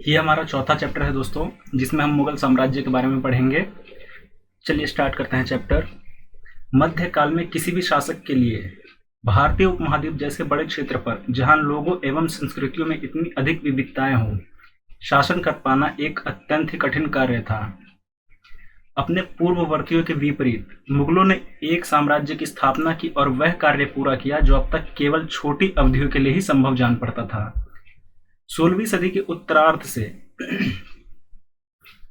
ये हमारा चौथा चैप्टर है दोस्तों, जिसमें हम मुगल साम्राज्य के बारे में पढ़ेंगे। चलिए स्टार्ट करते हैं चैप्टर। मध्यकाल में किसी भी शासक के लिए भारतीय उपमहाद्वीप जैसे बड़े क्षेत्र पर, जहां लोगों एवं संस्कृतियों में इतनी अधिक विविधताएं हों, शासन कर पाना एक अत्यंत ही कठिन कार्य था। अपने पूर्ववर्तियों के विपरीत मुगलों ने एक साम्राज्य की स्थापना की और वह कार्य पूरा किया जो अब तक केवल छोटी अवधियों के लिए ही संभव जान पड़ता था। 16वीं सदी के उत्तरार्ध से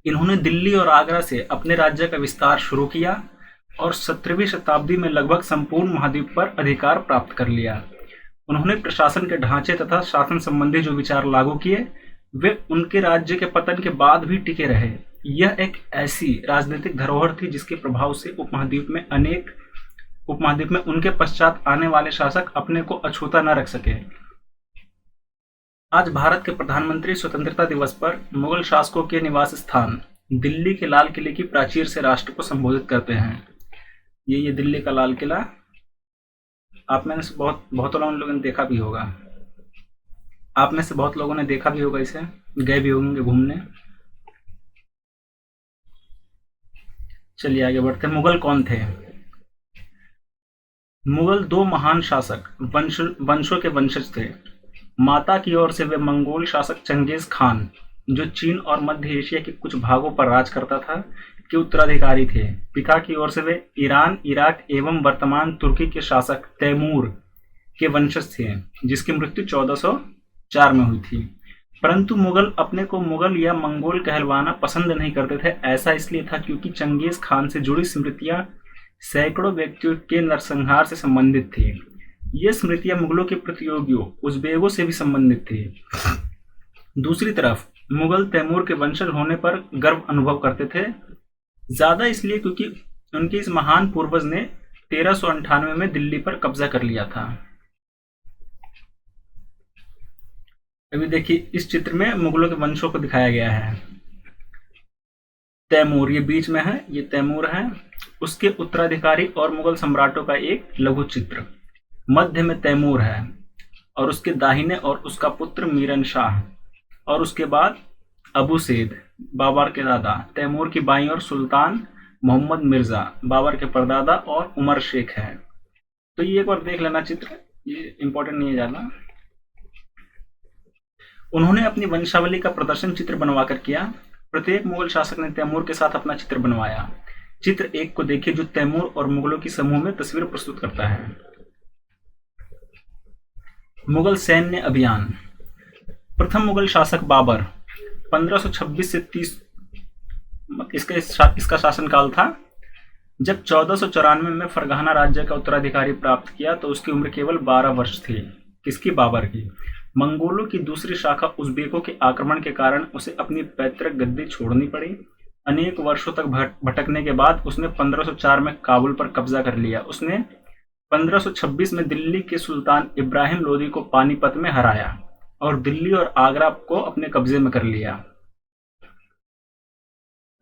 इन्होंने दिल्ली और आगरा से अपने राज्य का विस्तार शुरू किया और 17वीं शताब्दी में लगभग संपूर्ण महाद्वीप पर अधिकार प्राप्त कर लिया। उन्होंने प्रशासन के ढांचे तथा शासन संबंधी जो विचार लागू किए वे उनके राज्य के पतन के बाद भी टिके रहे। यह एक ऐसी राजनीतिक धरोहर थी जिसके प्रभाव से उपमहाद्वीप में उनके पश्चात आने वाले शासक अपने को अछूता न रख सके। आज भारत के प्रधानमंत्री स्वतंत्रता दिवस पर मुगल शासकों के निवास स्थान दिल्ली के लाल किले की प्राचीर से राष्ट्र को संबोधित करते हैं। ये दिल्ली का लाल किला आप में से बहुत लोगों ने देखा भी होगा। आप में से बहुत लोगों ने देखा भी होगा, इसे गए भी होंगे घूमने। चलिए आगे बढ़ते हैं। मुगल कौन थे? मुगल दो महान शासक वंशों के वंशज थे। माता की ओर से वे मंगोल शासक चंगेज खान, जो चीन और मध्य एशिया के कुछ भागों पर राज करता था, के उत्तराधिकारी थे। पिता की ओर से वे ईरान, इराक एवं वर्तमान तुर्की के शासक तैमूर के वंशज थे, जिसकी मृत्यु 1404 में हुई थी। परंतु मुगल अपने को मुगल या मंगोल कहलवाना पसंद नहीं करते थे। ऐसा इसलिए था क्योंकि चंगेज खान से जुड़ी स्मृतियां सैकड़ों व्यक्तियों के नरसंहार से संबंधित थी। ये स्मृतियां मुगलों के प्रतियोगियों उज़्बेकों से भी संबंधित थी। दूसरी तरफ मुगल तैमूर के वंशज होने पर गर्व अनुभव करते थे, ज्यादा इसलिए क्योंकि उनके इस महान पूर्वज ने 1398 में दिल्ली पर कब्जा कर लिया था। अभी देखिए इस चित्र में मुगलों के वंशों को दिखाया गया है। तैमूर ये बीच में है, ये तैमूर है, उसके उत्तराधिकारी और मुगल सम्राटों का एक लघु चित्र। मध्य में तैमूर है और उसके दाहिने और उसका पुत्र मीरन शाह, और उसके बाद अबू सैद बाबर के दादा। तैमूर की बाईं ओर सुल्तान मोहम्मद मिर्जा बाबर के परदादा और उमर शेख है। तो ये एक बार देख लेना चित्र, ये इंपॉर्टेंट नहीं है ज्यादा। उन्होंने अपनी वंशावली का प्रदर्शन चित्र बनवाकर किया। प्रत्येक मुगल शासक ने तैमूर के साथ अपना चित्र बनवाया। चित्र 1 को देखिए, जो तैमूर और मुगलों की समूह में तस्वीर प्रस्तुत करता है। मुगल सैन्य अभियान। प्रथम मुगल शासक बाबर 1526 से 30 इसका शासनकाल था। जब 1494 में फरगाना राज्य का उत्तराधिकारी प्राप्त किया तो उसकी उम्र केवल 12 वर्ष थी। किसकी? बाबर की। मंगोलों की दूसरी शाखा उज़्बेकों के आक्रमण के कारण उसे अपनी पैतृक गद्दी छोड़नी पड़ी। अनेक वर्षों तक भटकने के बाद उसने 1504 में काबुल पर कब्जा कर लिया। उसने 1526 में दिल्ली के सुल्तान इब्राहिम लोदी को पानीपत में हराया और दिल्ली और आगरा को अपने कब्जे में कर लिया।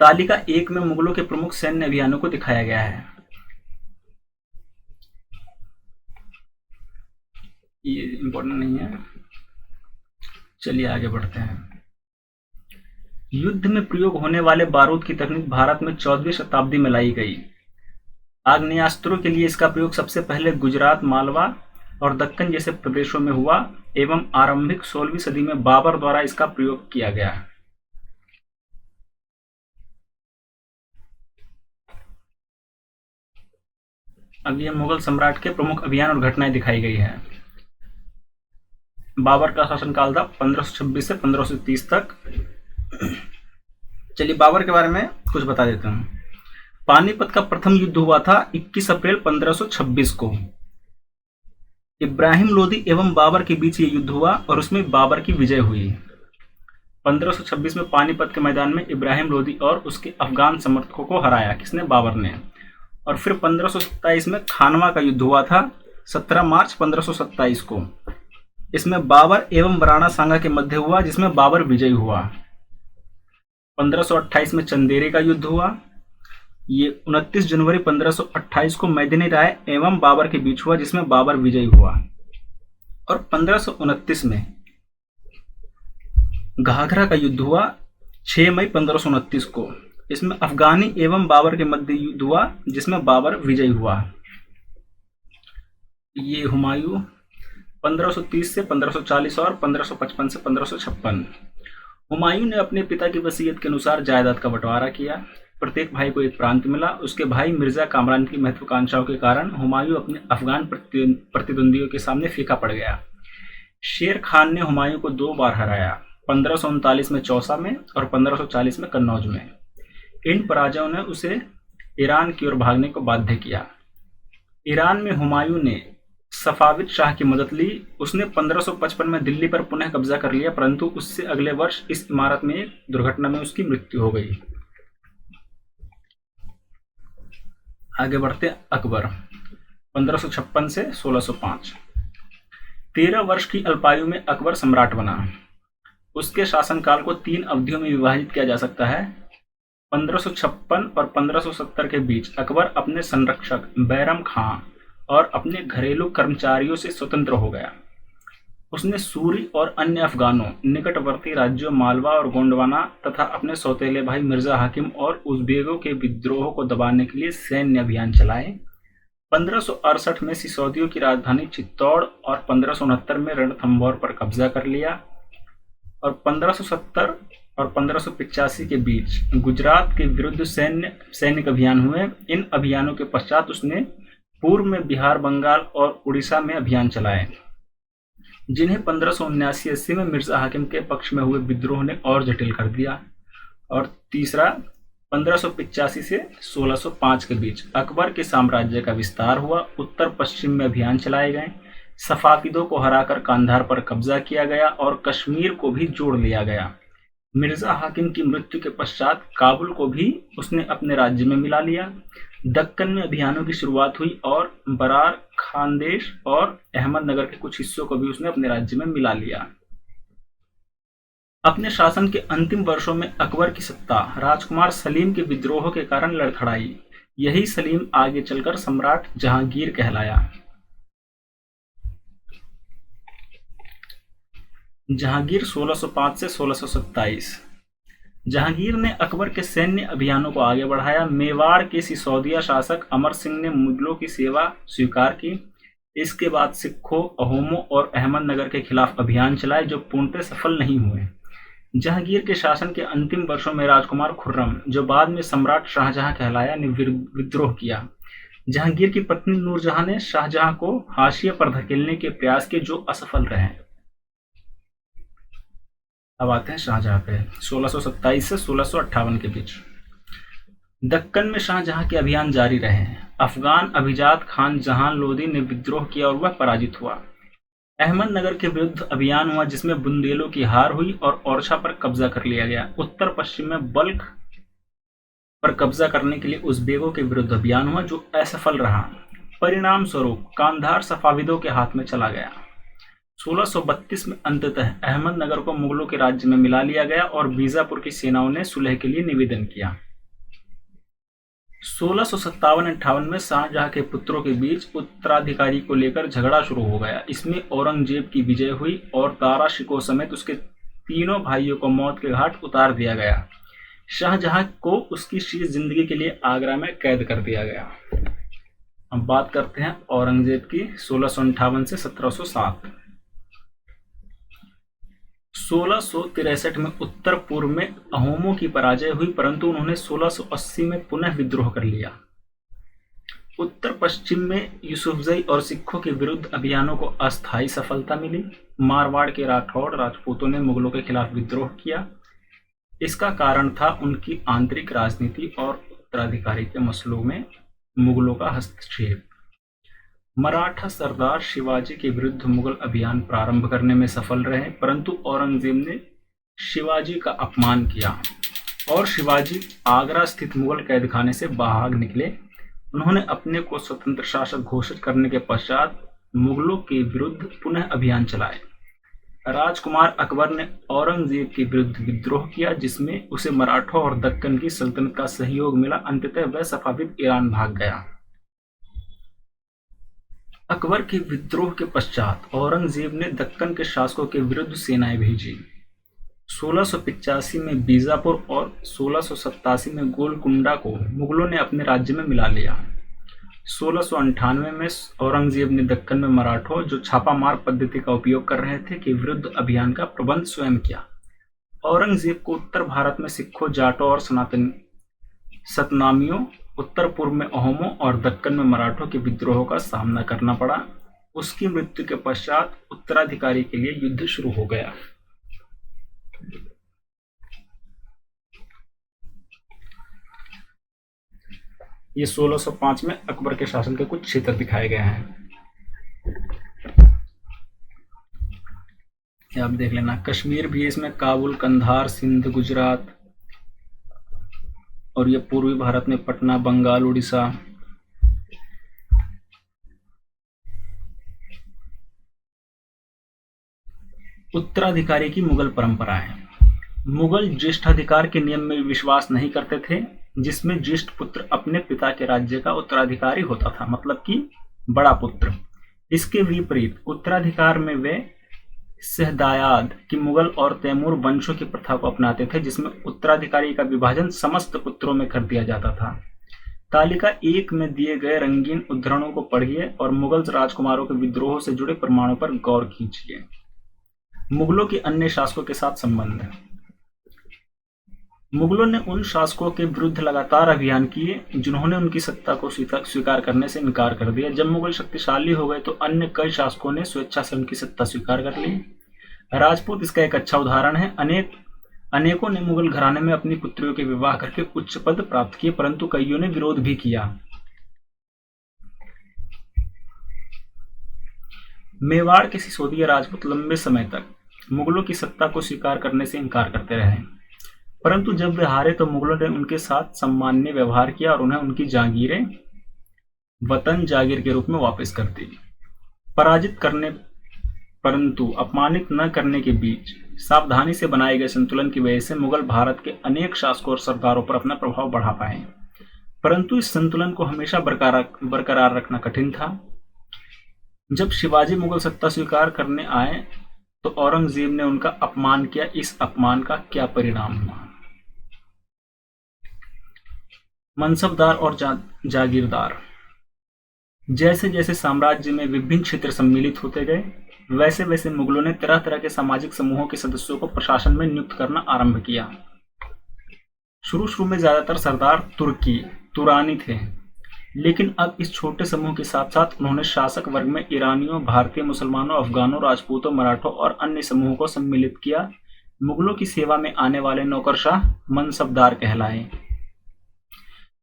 तालिका 1 में मुगलों के प्रमुख सैन्य अभियानों को दिखाया गया है। ये इंपॉर्टेंट नहीं है, चलिए आगे बढ़ते हैं। युद्ध में प्रयोग होने वाले बारूद की तकनीक भारत में 14वीं शताब्दी में लाई गई। आग्नेयास्त्रों के लिए इसका प्रयोग सबसे पहले गुजरात, मालवा और दक्कन जैसे प्रदेशों में हुआ एवं आरंभिक 16वीं सदी में बाबर द्वारा इसका प्रयोग किया गया। अब यह मुगल सम्राट के प्रमुख अभियान और घटनाएं दिखाई गई है। बाबर का शासनकाल था 1526 से 1530 तक। चलिए बाबर के बारे में कुछ बता देता हूं। पानीपत का प्रथम युद्ध हुआ था 21 अप्रैल 1526 को। इब्राहिम लोदी एवं बाबर के बीच ये युद्ध हुआ और उसमें बाबर की विजय हुई। 1526 में पानीपत के मैदान में इब्राहिम लोदी और उसके अफगान समर्थकों को हराया। किसने? बाबर ने। और फिर 1527 में खानवा का युद्ध हुआ था 17 मार्च 1527 को। इसमें बाबर एवं राणा सांगा के मध्य हुआ, जिसमें बाबर विजयी हुआ। 1528 में चंदेरी का युद्ध हुआ। ये 29 जनवरी 1528 को मैदानी राय एवं बाबर के बीच हुआ, जिसमें बाबर विजयी हुआ। और 1529 में घाघरा का युद्ध हुआ 6 मई 1529 को। इसमें अफगानी एवं बाबर के मध्य युद्ध हुआ जिसमें बाबर विजयी हुआ। ये हुमायूं 1530 से 1540 और 1555 से 1556। हुमायूं ने अपने पिता की वसीयत के अनुसार जायदाद का बंटवारा किया। प्रत्येक भाई को एक प्रांत मिला। उसके भाई मिर्जा कामरान की महत्वाकांक्षाओं के कारण हुमायूं अपने अफगान प्रतिद्वंदियों के सामने फीका पड़ गया। शेर खान ने हुमायूं को 2 बार हराया, 1539 में चौसा में और 1540 में कन्नौज में। इन पराजयों ने उसे ईरान की ओर भागने को बाध्य किया। ईरान में हुमायूं ने सफाविद शाह की मदद ली। उसने 1555 में दिल्ली पर पुनः कब्जा कर लिया, परंतु उससे अगले वर्ष इस इमारत में एक दुर्घटना में उसकी मृत्यु हो गई। आगे बढ़ते अकबर 1556 से 1605। 13 वर्ष की अल्पायु में अकबर सम्राट बना। उसके शासनकाल को 3 अवधियों में विभाजित किया जा सकता है। 1556 और 1570 के बीच अकबर अपने संरक्षक बैरम खां और अपने घरेलू कर्मचारियों से स्वतंत्र हो गया। उसने सूरी और अन्य अफगानों, निकटवर्ती राज्यों मालवा और गोंडवाना तथा अपने सौतेले भाई मिर्जा हाकिम और उज़्बेकों के विद्रोह को दबाने के लिए सैन्य अभियान चलाए। 1568 में सिसोदियों की राजधानी चित्तौड़ और 1569 में रणथंभौर पर कब्जा कर लिया और 1570 और 1585 के बीच गुजरात के विरुद्ध सैनिक अभियान हुए। इन अभियानों के पश्चात उसने पूर्व में बिहार, बंगाल और उड़ीसा में अभियान चलाए, जिन्हें 1579-80 में मिर्जा हाकिम के पक्ष में हुए विद्रोह ने और जटिल कर दिया। और तीसरा 1585 से 1605 के बीच अकबर के साम्राज्य का विस्तार हुआ। उत्तर पश्चिम में अभियान चलाए गए, सफाविदों को हराकर कांधार पर कब्जा किया गया और कश्मीर को भी जोड़ लिया गया। मिर्जा हाकिम की मृत्यु के पश्चात काबुल को भी उसने अपने राज्य में मिला लिया। दक्कन में अभियानों की शुरुआत हुई और बरार, खानदेश और अहमदनगर के कुछ हिस्सों को भी उसने अपने राज्य में मिला लिया। अपने शासन के अंतिम वर्षों में अकबर की सत्ता राजकुमार सलीम के विद्रोह के कारण लड़खड़ाई। यही सलीम आगे चलकर सम्राट जहांगीर कहलाया। जहांगीर 1605 से 1627। जहांगीर ने अकबर के सैन्य अभियानों को आगे बढ़ाया। मेवाड़ के सिसोदिया शासक अमर सिंह ने मुगलों की सेवा स्वीकार की। इसके बाद सिखों, अहोमों और अहमदनगर के खिलाफ अभियान चलाए जो पूर्णतः सफल नहीं हुए। जहांगीर के शासन के अंतिम वर्षों में राजकुमार खुर्रम, जो बाद में सम्राट शाहजहां कहलाया, ने विद्रोह किया। जहांगीर की पत्नी नूरजहां ने शाहजहां को हाशिए पर धकेलने के प्रयास किए जो असफल रहे। अब आते हैं शाहजहां पे 1627 से 1658 के बीच। दक्कन में शाहजहां के अभियान जारी रहे। अफगान अभिजात खान जहान लोदी ने विद्रोह किया और वह पराजित हुआ। अहमदनगर के विरुद्ध अभियान हुआ जिसमें बुंदेलों की हार हुई और ओरछा पर कब्जा कर लिया गया। उत्तर पश्चिम में बल्ख पर कब्जा करने के लिए उज़्बेकों के विरुद्ध अभियान हुआ जो असफल रहा। परिणाम स्वरूप कांधार सफाविदों के हाथ में चला गया। 1632 में अंततः अहमदनगर को मुगलों के राज्य में मिला लिया गया और बीजापुर की सेनाओं ने सुलह के लिए निवेदन किया। 1657-58 में शाहजहां के पुत्रों के बीच उत्तराधिकारी को लेकर झगड़ा शुरू हो गया। इसमें औरंगजेब की विजय हुई और दारा शिकोह समेत उसके तीनों भाइयों को मौत के घाट उतार दिया गया। शाहजहां को उसकी शेष जिंदगी के लिए आगरा में कैद कर दिया गया। अब बात करते हैं औरंगजेब की 1658 से 1707। 1663 में उत्तर पूर्व में अहोमों की पराजय हुई, परंतु उन्होंने 1680 में पुनः विद्रोह कर लिया। उत्तर पश्चिम में यूसुफजई और सिखों के विरुद्ध अभियानों को अस्थायी सफलता मिली। मारवाड़ के राठौड़ राजपूतों ने मुगलों के खिलाफ विद्रोह किया। इसका कारण था उनकी आंतरिक राजनीति और उत्तराधिकारी के मसलों में मुगलों का हस्तक्षेप। मराठा सरदार शिवाजी के विरुद्ध मुगल अभियान प्रारंभ करने में सफल रहे, परंतु औरंगजेब ने शिवाजी का अपमान किया और शिवाजी आगरा स्थित मुगल कैदखाने से भाग निकले। उन्होंने अपने को स्वतंत्र शासक घोषित करने के पश्चात मुगलों के विरुद्ध पुनः अभियान चलाए। राजकुमार अकबर ने औरंगजेब के विरुद्ध विद्रोह किया जिसमें उसे मराठों और दक्कन की सल्तनत का सहयोग मिला। अंततः वह सफाविद ईरान भाग गया। अकबर के विद्रोह के पश्चात औरंगजेब ने दक्कन के शासकों के विरुद्ध सेनाएं भेजी। 1685 में बीजापुर और 1687 में गोलकुंडा को मुगलों ने अपने राज्य में मिला लिया। 1698 में औरंगजेब ने दक्कन में मराठों जो छापामार पद्धति का उपयोग कर रहे थे के विरुद्ध अभियान का प्रबंध स्वयं किया। औरंगजेब को उत्तर भारत में सिखों, जाटों और सतनामियों, उत्तर पूर्व में अहोमों और दक्कन में मराठों के विद्रोहों का सामना करना पड़ा। उसकी मृत्यु के पश्चात उत्तराधिकारी के लिए युद्ध शुरू हो गया। ये 1605 में अकबर के शासन के कुछ क्षेत्र दिखाए गए हैं। ये आप देख लेना। कश्मीर भी इसमें, काबुल, कंधार, सिंध, गुजरात, और ये पूर्वी भारत में पटना, बंगाल, उड़ीसा। उत्तराधिकारी की मुगल परंपराएं। मुगल ज्येष्ठाधिकार के नियम में विश्वास नहीं करते थे, जिसमें ज्येष्ठ पुत्र अपने पिता के राज्य का उत्तराधिकारी होता था, मतलब कि बड़ा पुत्र। इसके विपरीत उत्तराधिकार में वे शहदायाद की मुगल और तैमूर वंशों की प्रथा को अपनाते थे, जिसमें उत्तराधिकारी का विभाजन समस्त पुत्रों में कर दिया जाता था। तालिका 1 में दिए गए रंगीन उद्धरणों को पढ़िए और मुगल राजकुमारों के विद्रोह से जुड़े प्रमाणों पर गौर कीजिए। मुगलों के अन्य शासकों के साथ संबंध। मुगलों ने उन शासकों के विरुद्ध लगातार अभियान किए जिन्होंने उनकी सत्ता को स्वीकार करने से इनकार कर दिया। जब मुगल शक्तिशाली हो गए तो अन्य कई शासकों ने स्वेच्छा से उनकी सत्ता स्वीकार कर ली। राजपूत इसका एक अच्छा उदाहरण है। अनेकों ने मुगल घराने में अपनी पुत्रियों के विवाह करके उच्च पद प्राप्त किए, परंतु कईयों ने विरोध भी किया। मेवाड़ के सिसोदिया राजपूत लंबे समय तक मुगलों की सत्ता को स्वीकार करने से इनकार करते रहे, परंतु जब वे हारे तो मुगलों ने उनके साथ सम्माननीय व्यवहार किया और उन्हें उनकी जागीरें वतन जागीर के रूप में वापस कर दी। पराजित करने परंतु अपमानित न करने के बीच सावधानी से बनाए गए संतुलन की वजह से मुगल भारत के अनेक शासकों और सरदारों पर अपना प्रभाव बढ़ा पाए, परंतु इस संतुलन को हमेशा बरकरार रखना कठिन था। जब शिवाजी मुगल सत्ता स्वीकार करने आए तो औरंगजेब ने उनका अपमान किया। इस अपमान का क्या परिणाम हुआ? मनसबदार और जागीरदार। जैसे जैसे साम्राज्य में विभिन्न क्षेत्र सम्मिलित होते गए, वैसे वैसे मुगलों ने तरह तरह के सामाजिक समूहों के सदस्यों को प्रशासन में नियुक्त करना आरंभ किया। शुरू में ज्यादातर सरदार तुरानी थे, लेकिन अब इस छोटे समूह के साथ साथ उन्होंने शासक वर्ग में ईरानियों, भारतीय मुसलमानों, अफगानों, राजपूतों, मराठों और अन्य समूहों को सम्मिलित किया। मुगलों की सेवा में आने वाले नौकरशाह मनसबदार कहलाए।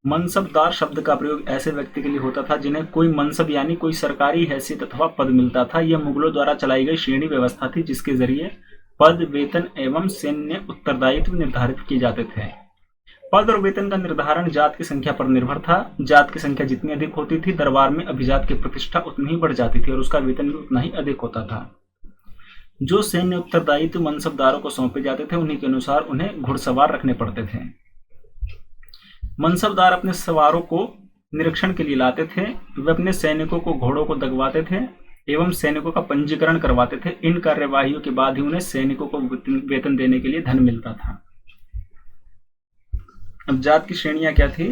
मनसबदार शब्द का प्रयोग ऐसे व्यक्ति के लिए होता था जिन्हें कोई मनसब यानी कोई सरकारी हैसियत अथवा पद मिलता था। यह मुगलों द्वारा चलाई गई श्रेणी व्यवस्था थी, जिसके जरिए पद, वेतन एवं सैन्य उत्तरदायित्व निर्धारित किए जाते थे। पद और वेतन का निर्धारण जात की संख्या पर निर्भर था। जात की संख्या जितनी अधिक होती थी, दरबार में अभिजात की प्रतिष्ठा उतनी ही बढ़ जाती थी और उसका वेतन भी उतना ही अधिक होता था। जो सैन्य उत्तरदायित्व मनसबदारों को सौंपे जाते थे, उन्हीं के अनुसार उन्हें घुड़सवार रखने पड़ते थे। मनसबदार अपने सवारों को निरीक्षण के लिए लाते थे। वे अपने सैनिकों को घोड़ों को दगवाते थे एवं सैनिकों का पंजीकरण करवाते थे। इन कार्यवाहियों के बाद ही उन्हें सैनिकों को वेतन देने के लिए धन मिलता था। अब जात की श्रेणियां क्या थी?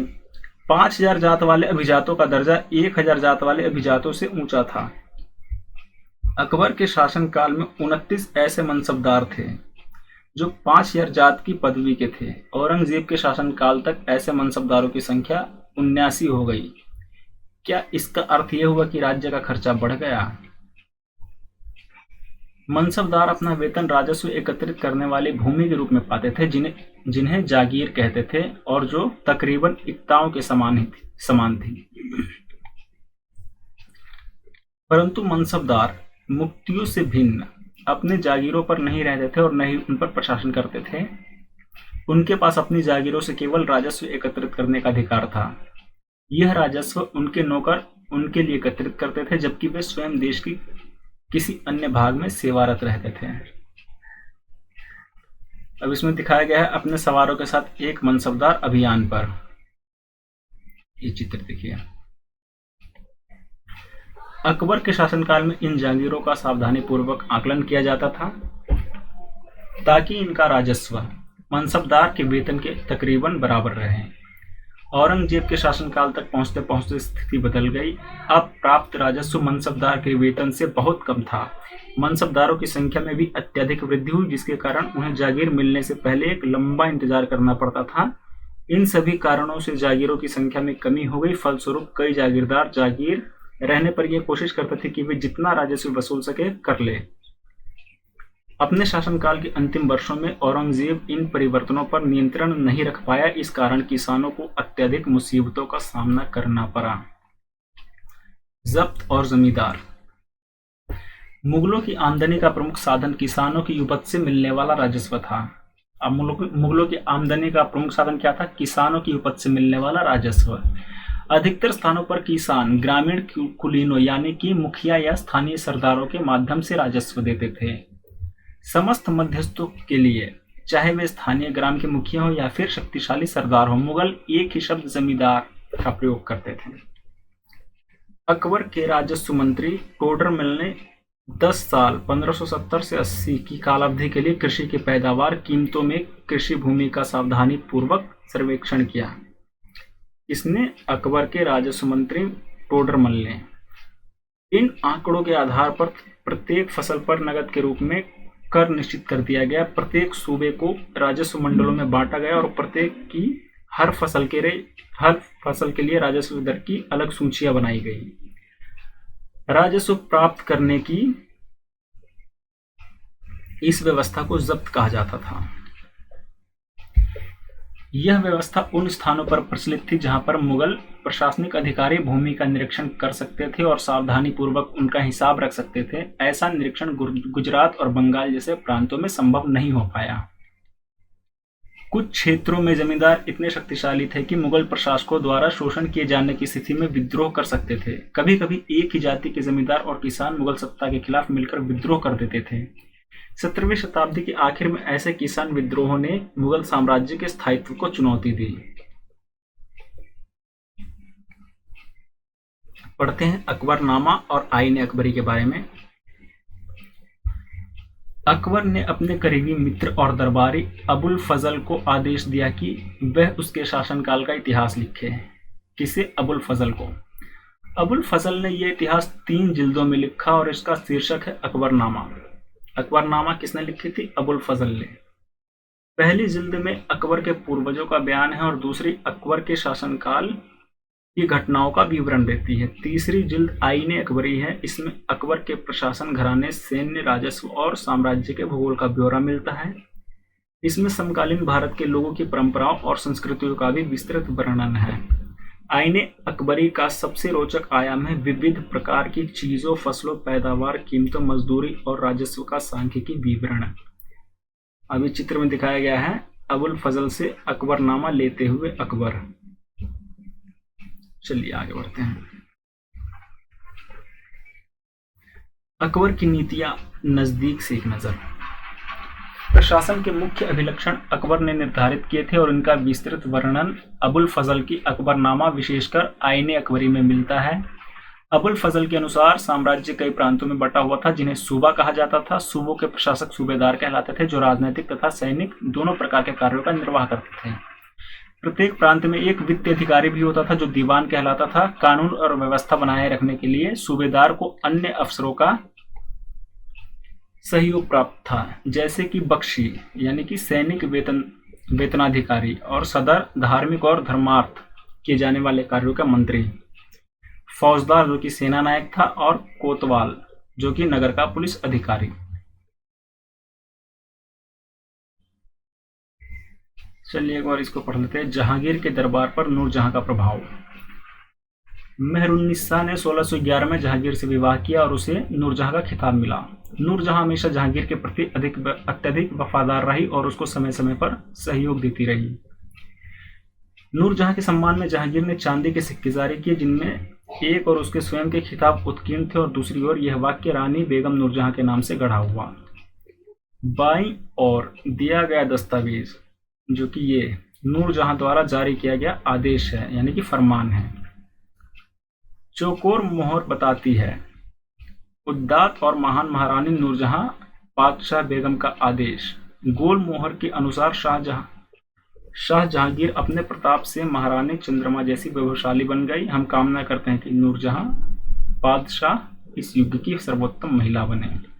5000 जात वाले अभिजातों का दर्जा 1000 जात वाले अभिजातों से ऊंचा था। अकबर के शासनकाल में 29 ऐसे मनसबदार थे जो 5000 जात की पदवी के थे। औरंगजेब के शासनकाल तक ऐसे मनसबदारों की संख्या 79 हो गई। क्या इसका अर्थ यह हुआ कि राज्य का खर्चा बढ़ गया? मनसबदार अपना वेतन राजस्व एकत्रित करने वाली भूमि के रूप में पाते थे, जिन्हें जागीर कहते थे और जो तकरीबन इक्ताओं के समान थी। परंतु मनसबदार मुक्तियों से भिन्न अपने जागीरों पर नहीं रहते थे और न ही उन पर प्रशासन करते थे। उनके पास अपनी जागीरों से केवल राजस्व एकत्रित करने का अधिकार था। यह राजस्व उनके नौकर उनके लिए एकत्रित करते थे, जबकि वे स्वयं देश की किसी अन्य भाग में सेवारत रहते थे। अब इसमें दिखाया गया है अपने सवारों के साथ एक मनसबदार अभियान पर। ये चित्र देखिए। अकबर के शासनकाल में इन जागीरों का सावधानी पूर्वक आकलन किया जाता था। ताकि इनका राजस्व मनसबदार के वेतन के तकरीबन बराबर रहे। औरंगजेब के शासनकाल तक पहुंचते पहुंचते स्थिति बदल गई। अब प्राप्त राजस्व मनसबदार के वेतन से बहुत कम था। मनसबदारों की संख्या में भी अत्यधिक वृद्धि हुई, जिसके कारण उन्हें जागीर मिलने से पहले एक लंबा इंतजार करना पड़ता था। इन सभी कारणों से जागीरों की संख्या में कमी हो गई। फलस्वरूप कई जागीरदार जागीर रहने पर यह कोशिश करते थे कि वे जितना राजस्व वसूल सके कर ले। अपने शासनकाल के अंतिम वर्षों में औरंगजेब इन परिवर्तनों पर नियंत्रण नहीं रख पाया। इस कारण किसानों को अत्यधिक मुसीबतों का सामना करना पड़ा। जब्त और जमींदार। मुगलों की आमदनी का प्रमुख साधन किसानों की उपज से मिलने वाला राजस्व था। अब मुगलों की आमदनी का प्रमुख साधन क्या था? किसानों की उपज से मिलने वाला राजस्व। अधिकतर स्थानों पर किसान ग्रामीण कुलीनों यानी कि मुखिया या स्थानीय सरदारों के माध्यम से राजस्व देते थे। समस्त मध्यस्थों के लिए, चाहे वे स्थानीय ग्राम के मुखिया हो या फिर शक्तिशाली सरदार हो, मुगल एक ही शब्द जमींदार का प्रयोग करते थे। अकबर के राजस्व मंत्री टोडरमल ने 10 साल 1570 से 80 की कालावधि के लिए कृषि की पैदावार, कीमतों में कृषि भूमि का सावधानी पूर्वक सर्वेक्षण किया। इसने अकबर के राजस्व मंत्री टोडरमल ने। इन आंकड़ों के आधार पर प्रत्येक फसल पर नकद के रूप में कर निश्चित कर दिया गया। प्रत्येक सूबे को राजस्व मंडलों में बांटा गया और प्रत्येक की हर फसल के लिए राजस्व दर की अलग सूचियां बनाई गई। राजस्व प्राप्त करने की इस व्यवस्था को जब्त कहा जाता था। यह व्यवस्था उन स्थानों पर प्रचलित थी जहां पर मुगल प्रशासनिक अधिकारी भूमि का निरीक्षण कर सकते थे और सावधानी पूर्वक उनका हिसाब रख सकते थे। ऐसा निरीक्षण गुजरात और बंगाल जैसे प्रांतों में संभव नहीं हो पाया। कुछ क्षेत्रों में जमींदार इतने शक्तिशाली थे कि मुगल प्रशासकों द्वारा शोषण किए जाने की स्थिति में विद्रोह कर सकते थे। कभी कभी एक ही जाति के जमींदार और किसान मुगल सत्ता के खिलाफ मिलकर विद्रोह कर देते थे। 17वीं शताब्दी के आखिर में ऐसे किसान विद्रोहों ने मुगल साम्राज्य के स्थायित्व को चुनौती दी। पढ़ते हैं अकबरनामा और आईन अकबरी के बारे में। अकबर ने अपने करीबी मित्र और दरबारी अबुल फजल को आदेश दिया कि वह उसके शासनकाल का इतिहास लिखे। किसे? अबुल फजल को। अबुल फजल ने यह इतिहास 3 जिल्दों में लिखा और इसका शीर्षक है अकबरनामा। अकबरनामा किसने लिखी थी? अबुल फजल ने। पहली जिल्द में अकबर के पूर्वजों का बयान है और दूसरी अकबर के शासनकाल की घटनाओं का विवरण देती है। तीसरी जिल्द आईने अकबरी है। इसमें अकबर के प्रशासन, घराने, सैन्य, राजस्व और साम्राज्य के भूगोल का ब्यौरा मिलता है। इसमें समकालीन भारत के लोगों की परंपराओं और संस्कृतियों का भी विस्तृत वर्णन है। आईने अकबरी का सबसे रोचक आयाम है विविध प्रकार की चीजों, फसलों, पैदावार, कीमतों, मजदूरी और राजस्व का सांख्यिकी विवरण। अभी चित्र में दिखाया गया है अबुल फजल से अकबरनामा लेते हुए अकबर। चलिए आगे बढ़ते हैं। अकबर की नीतियां, नजदीक से एक नजर। प्रशासन के मुख्य अभिलक्षण अकबर ने निर्धारित किए थे और इनका विस्तृत वर्णन अबुल फजल की अकबरनामा विशेषकर आईने अकबरी में मिलता है। अबुल फजल के अनुसार साम्राज्य कई प्रांतों में बटा हुआ था जिन्हें सूबा कहा जाता था। सूबों के प्रशासक सूबेदार कहलाते थे जो राजनीतिक तथा सैनिक दोनों प्रकार के कार्यों का निर्वाह करते थे। प्रत्येक प्रांत में एक वित्तीय अधिकारी भी होता था जो दीवान कहलाता था। कानून और व्यवस्था बनाए रखने के लिए सूबेदार को अन्य अफसरों का सहयोग प्राप्त था, जैसे कि बख्शी यानी कि सैनिक वेतनाधिकारी और सदर धार्मिक और धर्मार्थ किए जाने वाले कार्यों का मंत्री, फौजदार जो कि सेना नायक था और कोतवाल जो कि नगर का पुलिस अधिकारी। चलिए एक बार इसको पढ़ लेते हैं। जहांगीर के दरबार पर नूरजहां का प्रभाव। मेहरुन्निसा ने 1611 में जहांगीर से विवाह किया और उसे नूरजहां का खिताब मिला। नूरजहां हमेशा जहांगीर के प्रति अत्यधिक वफादार रही और उसको समय समय पर सहयोग देती रही। नूरजहां के सम्मान में जहांगीर ने चांदी के सिक्के जारी किए जिनमें एक और उसके स्वयं के खिताब उत्कीर्ण थे और दूसरी ओर यह वाक्य रानी बेगम नूरजहां के नाम से गढ़ा हुआ। बाईं ओर दिया गया दस्तावेज जो कि ये नूरजहां द्वारा जारी किया गया आदेश है यानी कि फरमान है। चौकोर मोहर बताती है उद्दात और महान महारानी नूरजहां बादशाह बेगम का आदेश गोल मोहर के अनुसार शाह जहांगीर अपने प्रताप से महारानी चंद्रमा जैसी वैभवशाली बन गई। हम कामना करते हैं कि नूरजहां बादशाह इस युग की सर्वोत्तम महिला बने।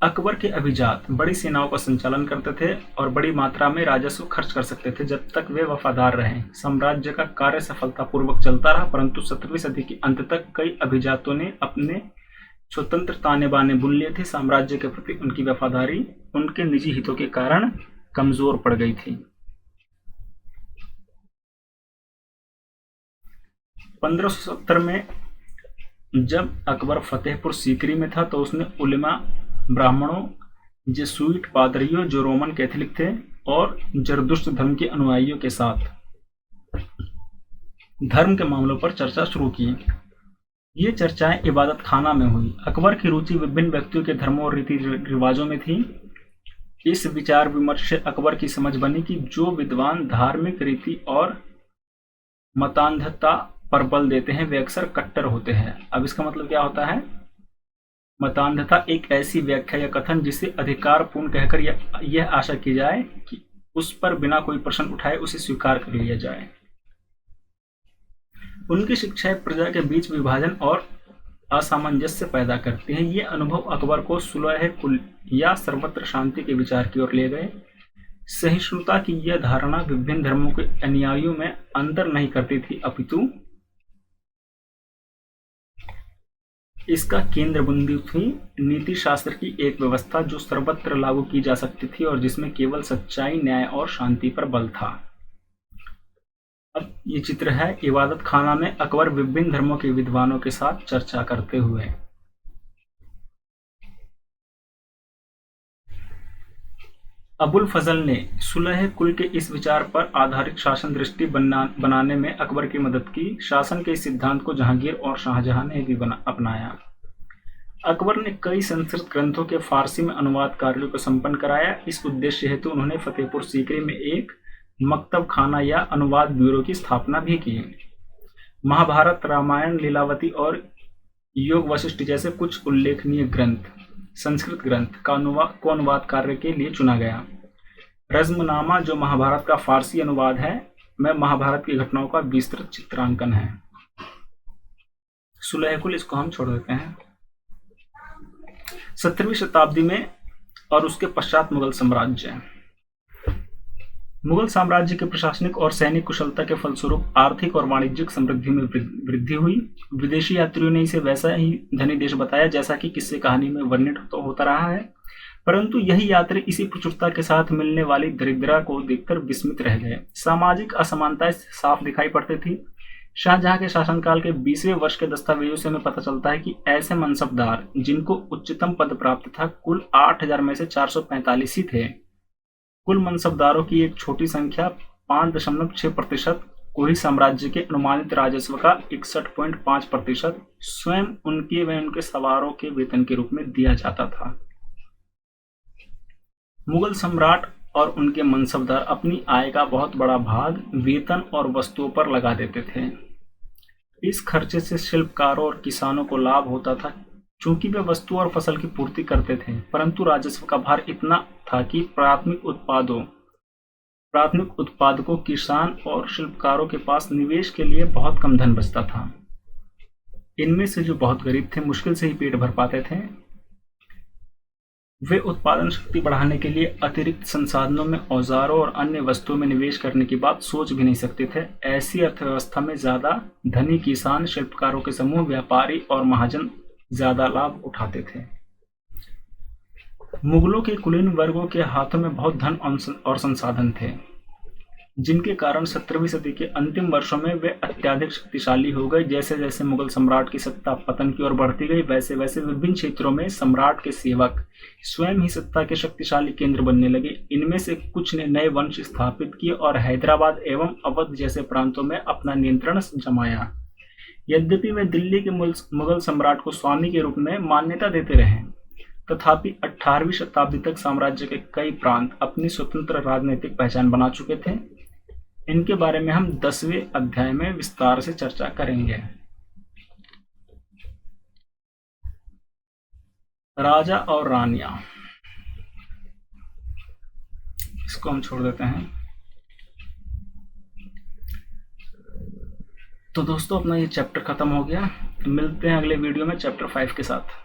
अकबर के अभिजात बड़ी सेनाओं का संचालन करते थे और बड़ी मात्रा में राजस्व खर्च कर सकते थे जब तक वे वफादार रहे। साम्राज्य का कार्य सफलतापूर्वक चलता रहा, परंतु 17वीं सदी के अंत तक कई अभिजातों ने अपने स्वतंत्र ताने बाने बुन लिए थे। साम्राज्य के प्रति उनकी वफादारी उनके निजी हितों के कारण कमजोर पड़ गई थी। 1570 में जब अकबर फतेहपुर सीकरी में था तो उसने उलेमा, ब्राह्मणों, जेसुइट पादरियों जो रोमन कैथोलिक थे और जरदुश्त धर्म के अनुयायियों के साथ धर्म के मामलों पर चर्चा शुरू की। ये चर्चाएं इबादत खाना में हुई। अकबर की रुचि विभिन्न व्यक्तियों के धर्मों और रीति रिवाजों में थी। इस विचार विमर्श से अकबर की समझ बनी कि जो विद्वान धार्मिक रीति और मतान्धता पर बल देते हैं वे अक्सर कट्टर होते हैं। अब इसका मतलब क्या होता है? मतान्धता एक ऐसी व्याख्या या कथन जिसे अधिकारपूर्ण कहकर यह आशा की जाए कि उस पर बिना कोई प्रश्न उठाए उसे स्वीकार कर लिया जाए। उनकी शिक्षाएं प्रजा के बीच विभाजन और असामंजस्य पैदा करती हैं। ये अनुभव अकबर को सुलह कुल या सर्वत्र शांति के विचार की ओर ले गए। सहिष्णुता की यह धारणा विभिन्न धर्मों के अनुयायियों में अंतर नहीं करती थी, अपितु इसका केंद्र बिंदु थी नीति शास्त्र की एक व्यवस्था जो सर्वत्र लागू की जा सकती थी और जिसमें केवल सच्चाई, न्याय और शांति पर बल था। अब ये चित्र है इबादत खाना में अकबर विभिन्न धर्मों के विद्वानों के साथ चर्चा करते हुए। अबुल फजल ने सुलह कुल के इस विचार पर आधारित शासन दृष्टि बनाने में अकबर की मदद की। शासन के इस सिद्धांत को जहांगीर और शाहजहां ने भी अपनाया। अकबर ने कई संस्कृत ग्रंथों के फारसी में अनुवाद कार्यों को संपन्न कराया। इस उद्देश्य हेतु उन्होंने फतेहपुर सीकरी में एक मकतब खाना या अनुवाद ब्यूरो की स्थापना भी की। महाभारत, रामायण, लीलावती और योग वशिष्ठ जैसे कुछ उल्लेखनीय ग्रंथ संस्कृत ग्रंथ को अनुवाद कार्य के लिए चुना गया। रज़्मनामा जो महाभारत का फारसी अनुवाद है में महाभारत की घटनाओं का विस्तृत चित्रांकन है। सुलह कुल इसको हम छोड़ देते हैं। 17वीं शताब्दी में और उसके पश्चात मुगल साम्राज्य के प्रशासनिक और सैनिक कुशलता के फलस्वरूप आर्थिक और वाणिज्यिक समृद्धि में वृद्धि हुई। विदेशी यात्रियों ने इसे वैसा ही धनी देश बताया जैसा कि किस्से कहानी में वर्णित तो होता रहा है, परंतु यही यात्री इसी प्रचुरता के साथ मिलने वाली दरिद्रता को देखकर विस्मित रह गए। सामाजिक असमानताएं साफ दिखाई पड़ती थी। शाहजहां के शासनकाल के 20वें वर्ष के दस्तावेजों से हमें पता चलता है कि ऐसे मनसबदार जिनको उच्चतम पद प्राप्त था कुल 8000 में से 445 ही थे। कुल मनसबदारों की एक छोटी संख्या 5.6% को ही साम्राज्य के अनुमानित राजस्व का 61.5% स्वयं उनके व उनके सवारों के वेतन के रूप में दिया जाता था। मुगल सम्राट और उनके मनसबदार अपनी आय का बहुत बड़ा भाग वेतन और वस्तुओं पर लगा देते थे। इस खर्चे से शिल्पकारों और किसानों को लाभ होता था चूंकि वे वस्तु और फसल की पूर्ति करते थे, परंतु राजस्व का भार इतना था कि प्राथमिक उत्पादकों, किसान और शिल्पकारों के पास निवेश के लिए बहुत कम धन बचता था। इनमें से जो बहुत गरीब थे मुश्किल से ही पेट भर पाते थे। वे उत्पादन शक्ति बढ़ाने के लिए अतिरिक्त संसाधनों में औजारों और अन्य वस्तुओं में निवेश करने की बात सोच भी नहीं सकते थे। ऐसी अर्थव्यवस्था में ज्यादा धनी किसान, शिल्पकारों के समूह, व्यापारी और महाजन ज्यादा लाभ उठाते थे। मुगलों के कुलीन वर्गों के हाथों में बहुत धन और संसाधन थे, जिनके कारण 17वीं सदी के अंतिम वर्षों में वे अत्यधिक शक्तिशाली हो गए। जैसे जैसे मुगल सम्राट की सत्ता पतन की ओर बढ़ती गई, वैसे वैसे विभिन्न क्षेत्रों में सम्राट के सेवक स्वयं ही सत्ता के शक्तिशाली केंद्र बनने लगे। इनमें से कुछ ने नए वंश स्थापित किए और हैदराबाद एवं अवध जैसे प्रांतों में अपना नियंत्रण जमाया। यद्यपि वे दिल्ली के मुगल सम्राट को स्वामी के रूप में मान्यता देते रहे, तथापि 18वीं शताब्दी तक साम्राज्य के कई प्रांत अपनी स्वतंत्र राजनीतिक पहचान बना चुके थे। इनके बारे में हम 10वें अध्याय में विस्तार से चर्चा करेंगे। राजा और रानियां, इसको हम छोड़ देते हैं। तो दोस्तों अपना ये चैप्टर खत्म हो गया। मिलते हैं अगले वीडियो में चैप्टर 5 के साथ।